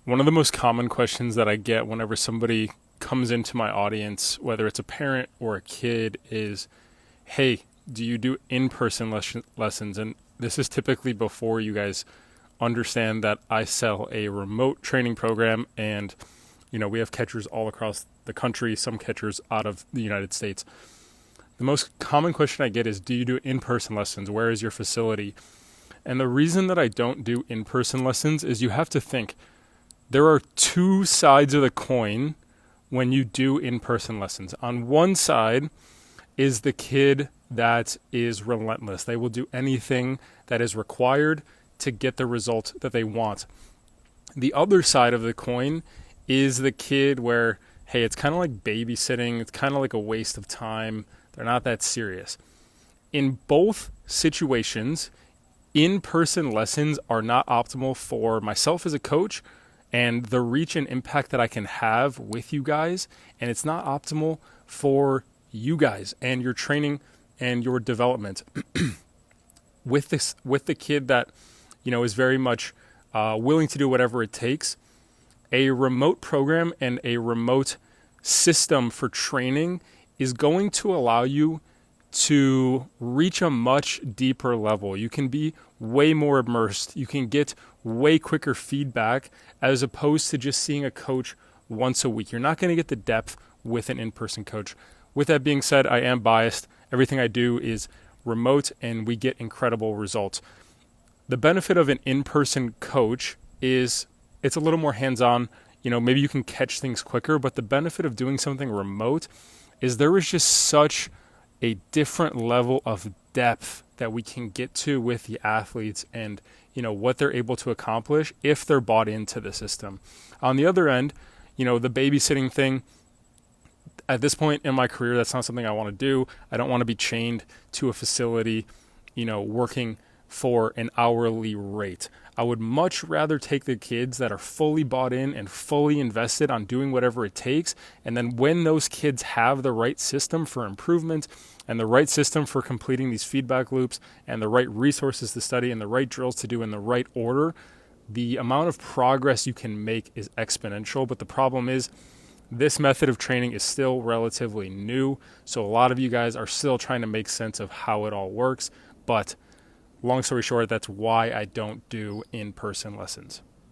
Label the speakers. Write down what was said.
Speaker 1: One of the most common questions that I get whenever somebody comes into my audience, whether it's a parent or a kid, is, hey, do you do in-person lessons? And this is typically before you guys understand that I sell a remote training program, and we have catchers all across the country, some catchers out of the United States. The most common question I get is, do you do in-person lessons? Where is your facility? And the reason that I don't do in-person lessons is you have to think there are two sides of the coin when you do in-person lessons. On one side is the kid that is relentless. They will do anything that is required to get the result that they want. The other side of the coin is the kid where, hey, it's kind of like babysitting. It's kind of like a waste of time. They're not that serious. In both situations, in-person lessons are not optimal for myself as a coach and the reach and impact that I can have with you guys. And it's not optimal for you guys and your training and your development. With the kid that, is very much willing to do whatever it takes, a remote program and a remote system for training is going to allow you to reach a much deeper level. You can be way more immersed. You can get way quicker feedback as opposed to just seeing a coach once a week. You're not going to get the depth with an in-person coach. With that being said, I am biased. Everything I do is remote and we get incredible results. The benefit of an in-person coach is it's a little more hands-on. Maybe you can catch things quicker, but the benefit of doing something remote is there is just such a different level of depth that we can get to with the athletes and, what they're able to accomplish if they're bought into the system. On the other end, the babysitting thing, at this point in my career, that's not something I want to do. I don't want to be chained to a facility, working for an hourly rate. I would much rather take the kids that are fully bought in and fully invested on doing whatever it takes. And then when those kids have the right system for improvement and the right system for completing these feedback loops and the right resources to study and the right drills to do in the right order, the amount of progress you can make is exponential. But the problem is this method of training is still relatively new. So a lot of you guys are still trying to make sense of how it all works. But long story short, that's why I don't do in-person lessons.